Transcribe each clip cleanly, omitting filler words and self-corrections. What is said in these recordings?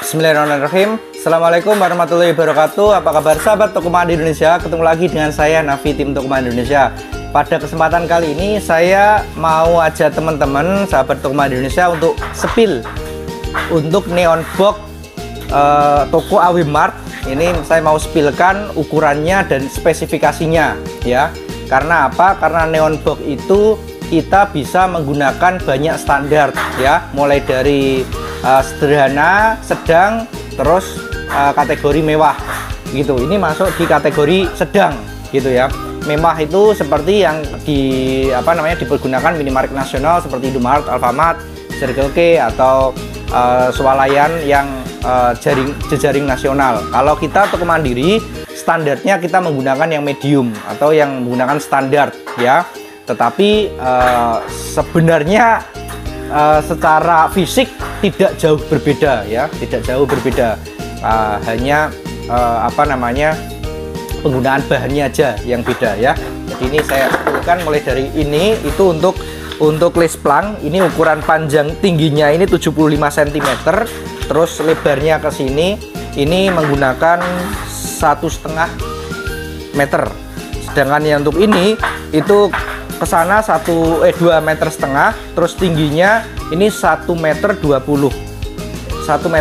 Bismillahirrahmanirrahim. Assalamualaikum warahmatullahi wabarakatuh. Apa kabar sahabat Tokoman Indonesia? Ketemu lagi dengan saya Nafi, tim Tokoman Indonesia. Pada kesempatan kali ini saya mau ajak teman-teman sahabat Tokoman Indonesia untuk spill untuk neon box toko Awimart. Ini saya mau spillkan ukurannya dan spesifikasinya ya. Karena apa? Karena neon box itu kita bisa menggunakan banyak standar ya, mulai dari sederhana, sedang, terus kategori mewah gitu. Ini masuk di kategori sedang gitu ya. Mewah itu seperti yang dipergunakan minimarket nasional seperti Indomaret, Alfamart, Circle K atau swalayan yang jejaring nasional. Kalau kita toko mandiri, standarnya kita menggunakan yang medium atau yang menggunakan standar ya. Tetapi sebenarnya secara fisik tidak jauh berbeda ya, tidak jauh berbeda. Hanya penggunaan bahannya aja yang beda ya. Jadi ini saya ukurkan mulai dari ini itu untuk list plank. Ini ukuran panjang tingginya ini 75 cm, terus lebarnya ke sini ini menggunakan 1,5 meter. Sedangkan yang untuk ini itu ke sana 2,5 meter, terus tingginya ini 1,20 meter 1,20 cm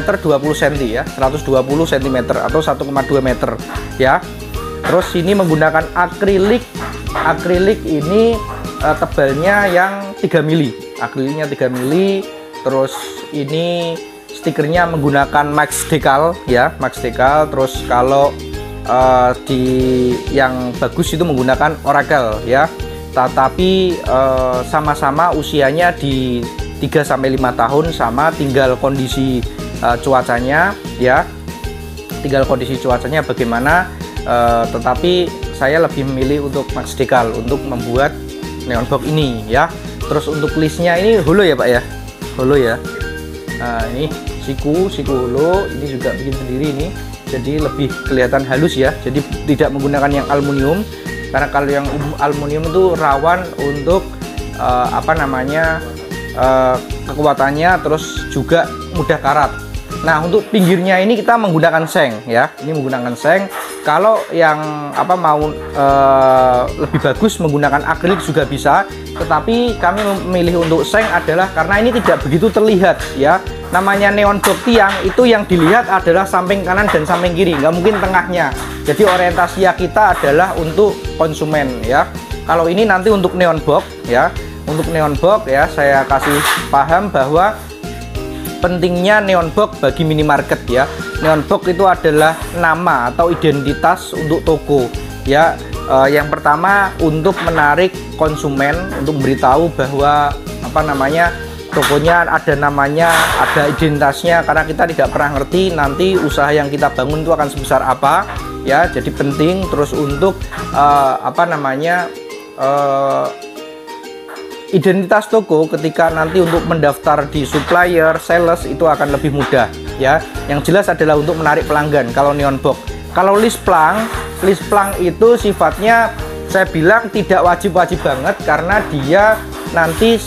ya, 120 cm atau 1,2 meter ya. Terus ini menggunakan akrilik. Akrilik ini tebalnya yang 3 mili, akriliknya 3 mili. Terus ini stikernya menggunakan Max Decal ya, Max Decal. Terus kalau di yang bagus itu menggunakan Oracle ya. Tetapi sama-sama usianya di 3-5 tahun sama, tinggal kondisi cuacanya ya, tinggal kondisi cuacanya bagaimana. Tetapi saya lebih memilih untuk Max Decal untuk membuat neon box ini ya. Terus untuk listnya ini holo ya Pak ya, holo ya. Nah, ini siku holo, ini juga bikin sendiri ini, jadi lebih kelihatan halus ya. Jadi tidak menggunakan yang aluminium, karena kalau yang aluminium itu rawan untuk kekuatannya, terus juga mudah karat. Nah, untuk pinggirnya ini kita menggunakan seng ya, ini menggunakan seng. Kalau yang lebih bagus menggunakan akrilik juga bisa, tetapi kami memilih untuk seng adalah karena ini tidak begitu terlihat ya. Namanya neon box tiang itu yang dilihat adalah samping kanan dan samping kiri, nggak mungkin tengahnya. Jadi orientasi kita adalah untuk konsumen ya. Kalau ini nanti untuk neon box ya, untuk neon box ya, saya kasih paham bahwa pentingnya neon box bagi minimarket ya. Neon box itu adalah nama atau identitas untuk toko ya. Yang pertama untuk menarik konsumen, untuk memberitahu bahwa tokonya ada namanya, ada identitasnya, karena kita tidak pernah ngerti nanti usaha yang kita bangun itu akan sebesar apa ya. Jadi penting. Terus untuk identitas toko ketika nanti untuk mendaftar di supplier, sales itu akan lebih mudah ya. Yang jelas adalah untuk menarik pelanggan kalau neon box. Kalau list plank itu sifatnya saya bilang tidak wajib-wajib banget, karena dia nanti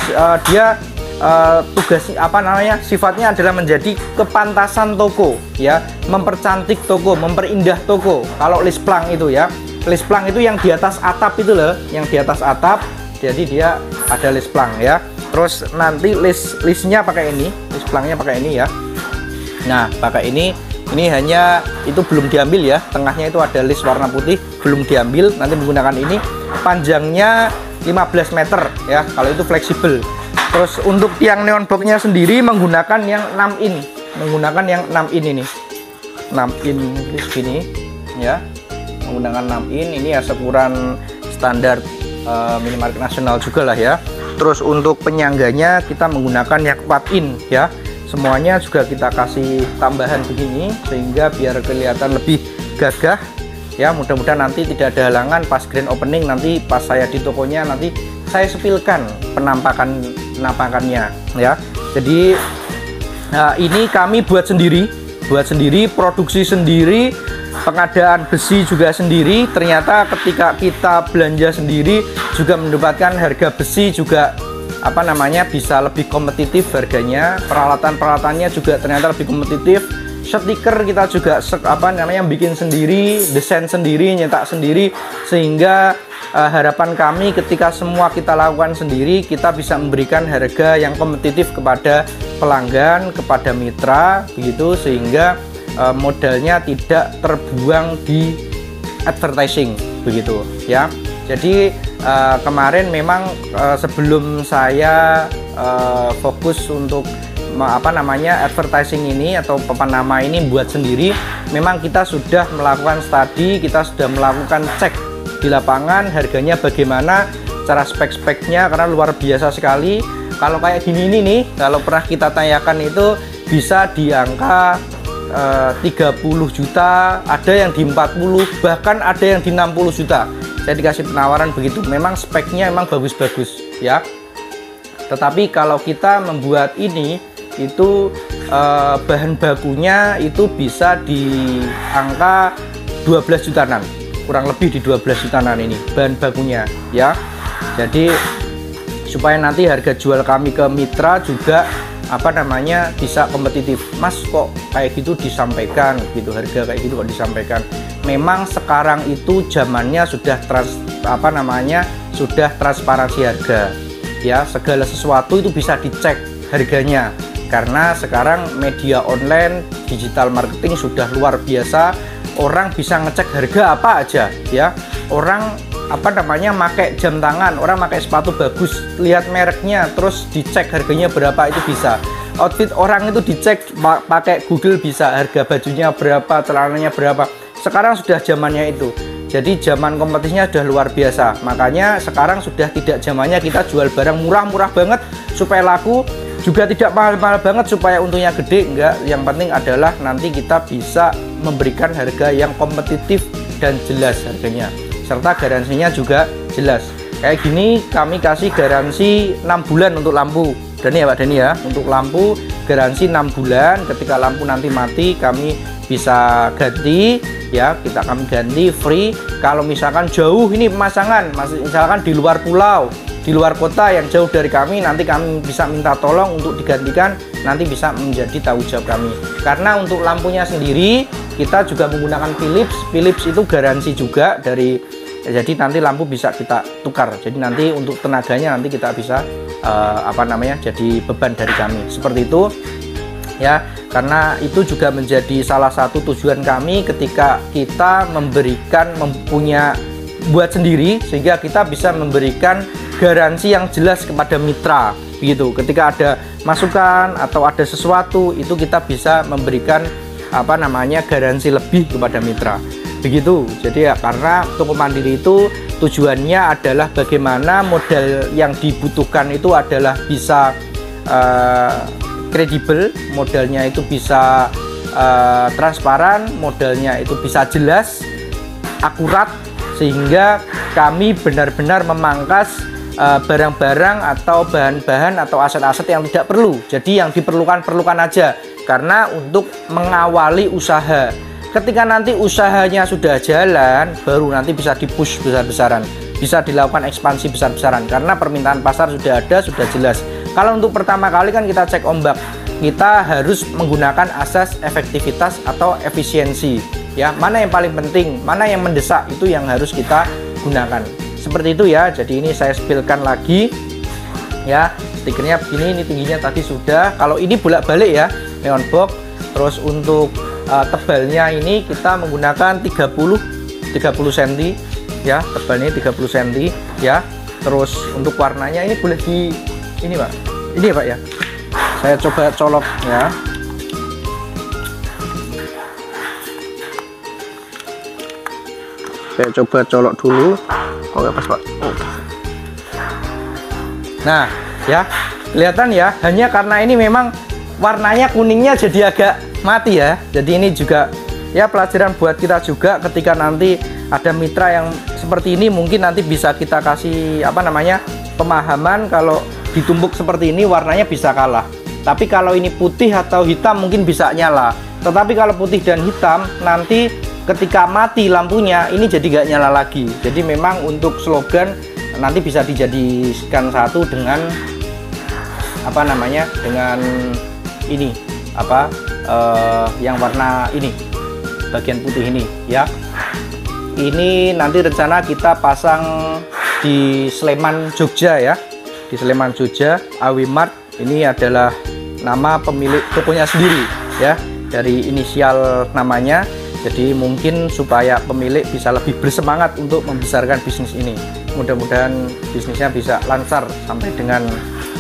sifatnya adalah menjadi kepantasan toko ya, mempercantik toko, memperindah toko. Kalau list plank itu ya, list plank itu yang di atas atap itu loh, yang di atas atap. Jadi dia ada list plank ya. Terus nanti listnya pakai ini, list planknya pakai ini ya. Nah, pakai ini hanya itu belum diambil ya, tengahnya itu ada list warna putih belum diambil. Nanti menggunakan ini, panjangnya 15 meter ya, kalau itu fleksibel. Terus untuk tiang neon boxnya sendiri menggunakan yang 6 in, menggunakan yang 6 in ini, 6 in segini ya, menggunakan 6 in. Ini ya ukuran standar minimarket nasional juga lah ya. Terus untuk penyangganya kita menggunakan yang 4 in ya. Semuanya juga kita kasih tambahan begini sehingga biar kelihatan lebih gagah ya. Mudah-mudahan nanti tidak ada halangan pas grand opening, nanti pas saya di tokonya nanti saya spillkan penampakannya ya. Jadi ini kami buat sendiri, produksi sendiri, pengadaan besi juga sendiri. Ternyata ketika kita belanja sendiri juga mendapatkan harga besi juga bisa lebih kompetitif harganya. Peralatan-peralatannya juga ternyata lebih kompetitif. stiker kita juga bikin sendiri, desain sendiri, nyetak sendiri, sehingga harapan kami ketika semua kita lakukan sendiri, kita bisa memberikan harga yang kompetitif kepada pelanggan, kepada mitra, begitu, sehingga modalnya tidak terbuang di advertising, begitu ya. Jadi kemarin memang sebelum saya fokus untuk advertising ini atau papan nama ini buat sendiri, memang kita sudah melakukan studi, kita sudah melakukan cek di lapangan harganya bagaimana, cara spek-speknya, karena luar biasa sekali. Kalau kayak gini ini nih, kalau pernah kita tanyakan itu bisa di angka 30 juta, ada yang di 40, bahkan ada yang di 60 juta. Saya dikasih penawaran begitu. Memang speknya memang bagus-bagus ya. Tetapi kalau kita membuat ini, itu bahan bakunya itu bisa di angka 12 jutaan, kurang lebih di 12 jutaan ini bahan bakunya ya. Jadi supaya nanti harga jual kami ke mitra juga bisa kompetitif. Mas, kok kayak gitu disampaikan gitu, harga kayak gitu kok disampaikan. Memang sekarang itu zamannya sudah sudah transparansi harga ya, segala sesuatu itu bisa dicek harganya. Karena sekarang media online, digital marketing sudah luar biasa, orang bisa ngecek harga apa aja ya. Orang pakai jam tangan, orang pakai sepatu bagus, lihat mereknya, terus dicek harganya berapa, itu bisa. Outfit orang itu dicek pakai Google, bisa harga bajunya berapa, celananya berapa. Sekarang sudah zamannya itu. Jadi zaman kompetisinya sudah luar biasa. Makanya sekarang sudah tidak zamannya kita jual barang murah-murah banget supaya laku, juga tidak mahal-mahal banget supaya untungnya gede, enggak. Yang penting adalah nanti kita bisa memberikan harga yang kompetitif dan jelas harganya, serta garansinya juga jelas. Kayak gini kami kasih garansi 6 bulan untuk lampu. Dani ya Pak Dani ya, untuk lampu garansi 6 bulan. Ketika lampu nanti mati kami bisa ganti ya, kami ganti free. Kalau misalkan jauh ini pemasangan, misalkan di luar pulau, di luar kota yang jauh dari kami, nanti kami bisa minta tolong untuk digantikan, nanti bisa menjadi tanggung jawab kami. Karena untuk lampunya sendiri kita juga menggunakan Philips. Philips itu garansi juga dari, jadi nanti lampu bisa kita tukar. Jadi nanti untuk tenaganya nanti kita bisa jadi beban dari kami. Seperti itu ya, karena itu juga menjadi salah satu tujuan kami ketika kita buat sendiri, sehingga kita bisa memberikan garansi yang jelas kepada mitra begitu. Ketika ada masukan atau ada sesuatu, itu kita bisa memberikan garansi lebih kepada mitra begitu. Jadi ya, karena toko mandiri itu tujuannya adalah bagaimana modal yang dibutuhkan itu adalah bisa kredibel, modalnya itu bisa transparan, modalnya itu bisa jelas, akurat, sehingga kami benar-benar memangkas barang-barang atau bahan-bahan atau aset-aset yang tidak perlu. Jadi yang diperlukan aja, karena untuk mengawali usaha. Ketika nanti usahanya sudah jalan, baru nanti bisa di-push besar-besaran, bisa dilakukan ekspansi besar-besaran, karena permintaan pasar sudah ada, sudah jelas. Kalau untuk pertama kali kan kita cek ombak, kita harus menggunakan asas efektivitas atau efisiensi ya. Mana yang paling penting, mana yang mendesak, itu yang harus kita gunakan. Seperti itu ya. Jadi ini saya spillkan lagi ya, stikernya begini, ini tingginya tadi sudah. Kalau ini bolak-balik ya, neon box. Terus untuk tebalnya ini kita menggunakan 30 cm ya, tebalnya 30 cm ya. Terus untuk warnanya ini boleh di ini Pak, ini ya Pak ya, saya coba colok ya. Saya coba colok dulu. Oke pas Pak. Nah ya, kelihatan ya, hanya karena ini memang warnanya kuningnya jadi agak mati ya. Jadi ini juga ya pelajaran buat kita juga, ketika nanti ada mitra yang seperti ini, mungkin nanti bisa kita kasih pemahaman, kalau ditumbuk seperti ini warnanya bisa kalah. Tapi kalau ini putih atau hitam mungkin bisa nyala. Tetapi kalau putih dan hitam, nanti ketika mati lampunya ini jadi nggak nyala lagi. Jadi memang untuk slogan nanti bisa dijadikan satu dengan dengan ini yang warna ini, bagian putih ini ya. Ini nanti rencana kita pasang di Sleman, Jogja ya. Di Sleman, Jogja, Awimart. Ini adalah nama pemilik tokonya sendiri ya, dari inisial namanya. Jadi mungkin supaya pemilik bisa lebih bersemangat untuk membesarkan bisnis ini. Mudah-mudahan bisnisnya bisa lancar sampai dengan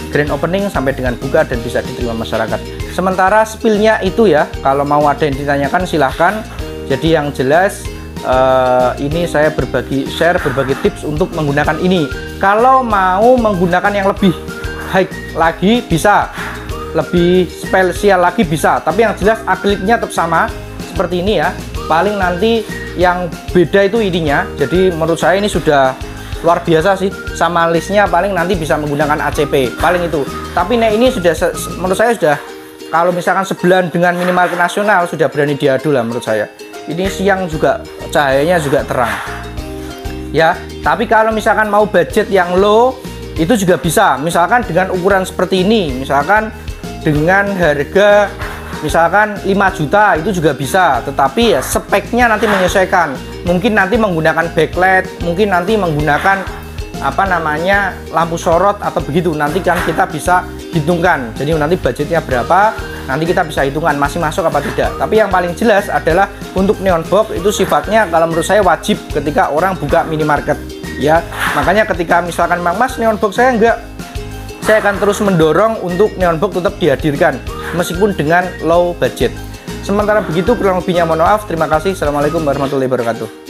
grand opening, sampai dengan buka dan bisa diterima masyarakat. Sementara spillnya itu ya, kalau mau ada yang ditanyakan silahkan. Jadi yang jelas ini saya berbagi tips untuk menggunakan ini. Kalau mau menggunakan yang lebih high lagi bisa, lebih spesial lagi bisa, tapi yang jelas akriliknya tetap sama seperti ini ya. Paling nanti yang beda itu ininya. Jadi menurut saya ini sudah luar biasa sih. Sama listnya paling nanti bisa menggunakan ACP, paling itu. Tapi nah ini sudah, menurut saya sudah, kalau misalkan sebelah dengan minimarket nasional sudah berani diadu lah menurut saya. Ini siang juga cahayanya juga terang ya. Tapi kalau misalkan mau budget yang low itu juga bisa, misalkan dengan ukuran seperti ini, misalkan dengan harga misalkan 5 juta itu juga bisa. Tetapi ya speknya nanti menyesuaikan, mungkin nanti menggunakan backlight, mungkin nanti menggunakan lampu sorot atau begitu. Nanti kan kita bisa hitungkan, jadi nanti budgetnya berapa, nanti kita bisa hitungan masih masuk apa tidak. Tapi yang paling jelas adalah untuk neon box itu sifatnya kalau menurut saya wajib ketika orang buka minimarket ya. Makanya ketika misalkan Mas neon box saya enggak, saya akan terus mendorong untuk neon box tetap dihadirkan meskipun dengan low budget. Sementara begitu, kurang lebihnya mohon maaf. Terima kasih. Assalamualaikum warahmatullahi wabarakatuh.